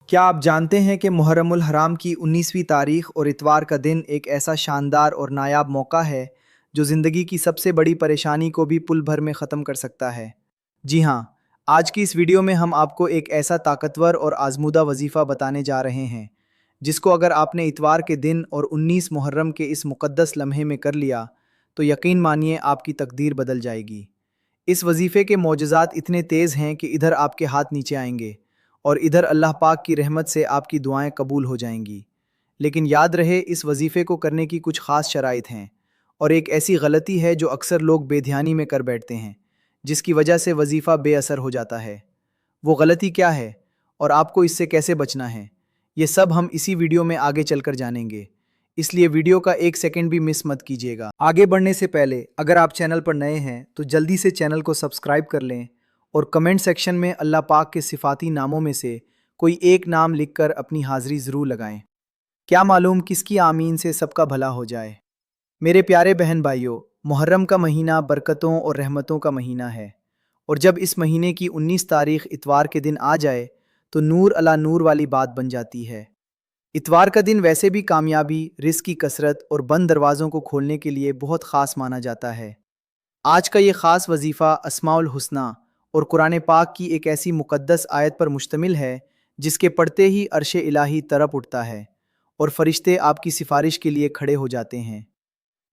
क्या आप जानते हैं कि मुहर्रम उल हराम की 19वीं तारीख और इतवार का दिन एक ऐसा शानदार और नायाब मौका है जो ज़िंदगी की सबसे बड़ी परेशानी को भी पुल भर में ख़त्म कर सकता है। जी हाँ, आज की इस वीडियो में हम आपको एक ऐसा ताकतवर और आजमूदा वजीफ़ा बताने जा रहे हैं जिसको अगर आपने इतवार के दिन और 19 मुहर्रम के इस मुक़द्दस लम्हे में कर लिया तो यकीन मानिए आपकी तकदीर बदल जाएगी। इस वजीफ़े के मोजज़ात इतने तेज़ हैं कि इधर आपके हाथ नीचे आएंगे और इधर अल्लाह पाक की रहमत से आपकी दुआएं कबूल हो जाएंगी। लेकिन याद रहे, इस वजीफ़े को करने की कुछ ख़ास शराइत हैं और एक ऐसी गलती है जो अक्सर लोग बेध्यानी में कर बैठते हैं जिसकी वजह से वजीफ़ा बेअसर हो जाता है। वो गलती क्या है और आपको इससे कैसे बचना है, ये सब हम इसी वीडियो में आगे चलकर जानेंगे, इसलिए वीडियो का एक सेकंड भी मिस मत कीजिएगा। आगे बढ़ने से पहले अगर आप चैनल पर नए हैं तो जल्दी से चैनल को सब्सक्राइब कर लें और कमेंट सेक्शन में अल्लाह पाक के सिफाती नामों में से कोई एक नाम लिखकर अपनी हाज़िरी ज़रूर लगाएं। क्या मालूम किसकी आमीन से सबका भला हो जाए। मेरे प्यारे बहन भाइयों, मुहर्रम का महीना बरकतों और रहमतों का महीना है और जब इस महीने की 19 तारीख इतवार के दिन आ जाए तो नूर अला नूर वाली बात बन जाती है। इतवार का दिन वैसे भी कामयाबी, रिज़्क़ की कसरत और बंद दरवाज़ों को खोलने के लिए बहुत ख़ास माना जाता है। आज का ये ख़ास वजीफ़ा अस्माउल हुस्ना और कुरान पाक की एक ऐसी मुक़द्दस आयत पर मुश्तमिल है जिसके पढ़ते ही अर्श इलाही तरप उठता है और फरिश्ते आपकी सिफारिश के लिए खड़े हो जाते हैं।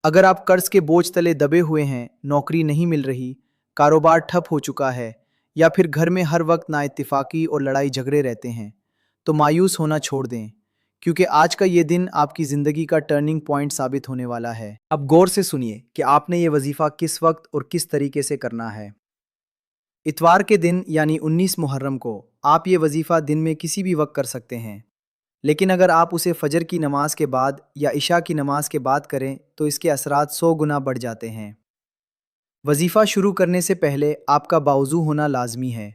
अगर आप कर्ज़ के बोझ तले दबे हुए हैं, नौकरी नहीं मिल रही, कारोबार ठप हो चुका है या फिर घर में हर वक्त नाइत्तेफाकी और लड़ाई झगड़े रहते हैं, तो मायूस होना छोड़ दें, क्योंकि आज का ये दिन आपकी ज़िंदगी का टर्निंग पॉइंट साबित होने वाला है। अब गौर से सुनिए कि आपने ये वजीफ़ा किस वक्त और किस तरीके से करना है। इतवार के दिन यानी 19 मुहर्रम को आप ये वजीफ़ा दिन में किसी भी वक्त कर सकते हैं, लेकिन अगर आप उसे फ़जर की नमाज के बाद या इशा की नमाज के बाद करें तो इसके असरात 100 गुना बढ़ जाते हैं। वजीफ़ा शुरू करने से पहले आपका बावज़ू होना लाजमी है।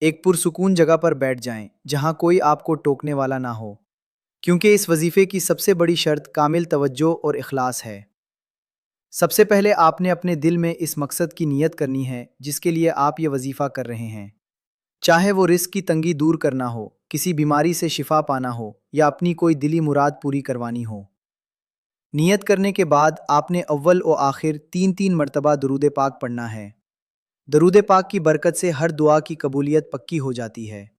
एक पुरसुकून जगह पर बैठ जाएं जहां कोई आपको टोकने वाला ना हो, क्योंकि इस वजीफ़े की सबसे बड़ी शर्त कामिल तवज्जो और इखलास है। सबसे पहले आपने अपने दिल में इस मकसद की नीयत करनी है जिसके लिए आप ये वजीफ़ा कर रहे हैं, चाहे वो रिस्क की तंगी दूर करना हो, किसी बीमारी से शिफा पाना हो या अपनी कोई दिली मुराद पूरी करवानी हो। नियत करने के बाद आपने अव्वल व आखिर 3-3 मरतबा दरूद पाक पढ़ना है। दरूद पाक की बरकत से हर दुआ की कबूलियत पक्की हो जाती है।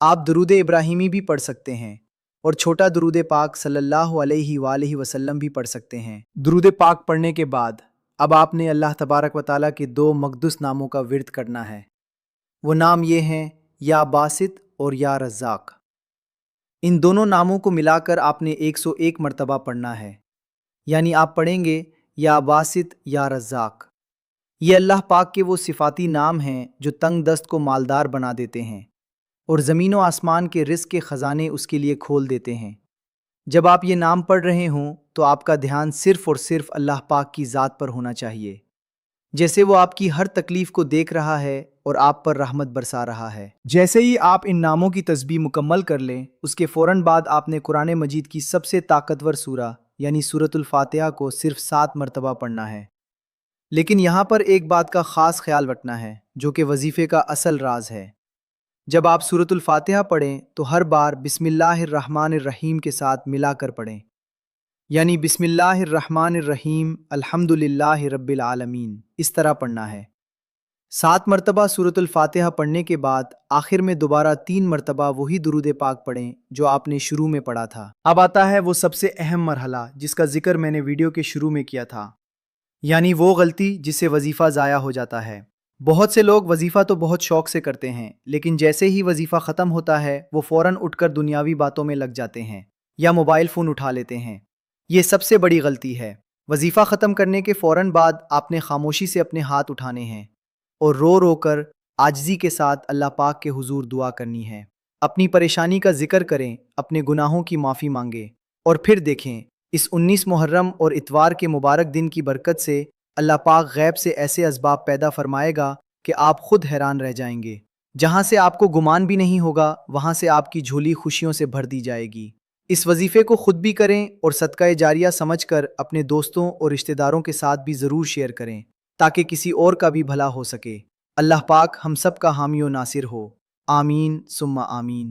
आप दरूद इब्राहिमी भी पढ़ सकते हैं और छोटा दरूद पाक सल्लल्लाहु अलैहि वसल्लम भी पढ़ सकते हैं। दरूद पाक पढ़ने के बाद अब आपने अल्लाह तबारक व तआला के 2 मक़दूस नामों का विर्द करना है। वो नाम ये हैं, या बासित और या रज़्ज़ाक़। इन दोनों नामों को मिलाकर आपने 101 मरतबा पढ़ना है, यानी आप पढ़ेंगे या बासित या रज़्ज़ाक़। ये अल्लाह पाक के वो सिफाती नाम हैं जो तंग दस्त को मालदार बना देते हैं और ज़मीन व आसमान के रिज़्क़ के ख़ज़ाने उसके लिए खोल देते हैं। जब आप ये नाम पढ़ रहे हों तो आपका ध्यान सिर्फ़ और सिर्फ अल्लाह पाक की ज़ात पर होना चाहिए, जैसे वो आपकी हर तकलीफ़ को देख रहा है और आप पर रहमत बरसा रहा है। जैसे ही आप इन नामों की तस्बीह मुकम्मल कर लें, उसके फ़ौरन बाद आपने कुरान मजीद की सबसे ताकतवर सूरा यानी सूरतुल फातिहा को सिर्फ 7 मरतबा पढ़ना है। लेकिन यहाँ पर एक बात का ख़ास ख्याल रखना है जो कि वजीफ़े का असल राज है। जब आप सूरतुल फातिहा पढ़ें तो हर बार बिस्मिल्लाहिर्रहमानिर्रहीम के साथ मिलाकर पढ़ें, यानी बिस्मिल्लाहिर्रहमानिर्रहीम अल्हम्दुलिल्लाहि रब्बिल आलमीन, इस तरह पढ़ना है। 7 मरतबा सूरतुल फातिहा पढ़ने के बाद आखिर में दोबारा 3 मरतबा वही दुरूद पाक पढ़ें जो आपने शुरू में पढ़ा था। अब आता है वो सबसे अहम मरहला जिसका जिक्र मैंने वीडियो के शुरू में किया था, यानी वो गलती जिससे वजीफ़ा ज़ाया हो जाता है। बहुत से लोग वजीफ़ा तो बहुत शौक से करते हैं, लेकिन जैसे ही वजीफ़ा ख़त्म होता है वो फ़ौरन उठकर दुनियावी बातों में लग जाते हैं या मोबाइल फ़ोन उठा लेते हैं। ये सबसे बड़ी गलती है। वजीफ़ा ख़त्म करने के फ़ौरन बाद आपने खामोशी से अपने हाथ उठाने हैं और रो रो कर आजिज़ी के साथ अल्लाह पाक के हुजूर दुआ करनी है। अपनी परेशानी का जिक्र करें, अपने गुनाहों की माफ़ी मांगे और फिर देखें इस 19 मुहर्रम और इतवार के मुबारक दिन की बरकत से अल्लाह पाक गैब से ऐसे असबाब पैदा फरमाएगा कि आप खुद हैरान रह जाएंगे। जहाँ से आपको गुमान भी नहीं होगा वहाँ से आपकी झोली खुशियों से भर दी जाएगी। इस वजीफ़े को खुद भी करें और सदका जारिया समझकर अपने दोस्तों और रिश्तेदारों के साथ भी ज़रूर शेयर करें ताकि किसी और का भी भला हो सके। अल्लाह पाक हम सब का हामी व नासिर हो। आमीन सुम्मा आमीन।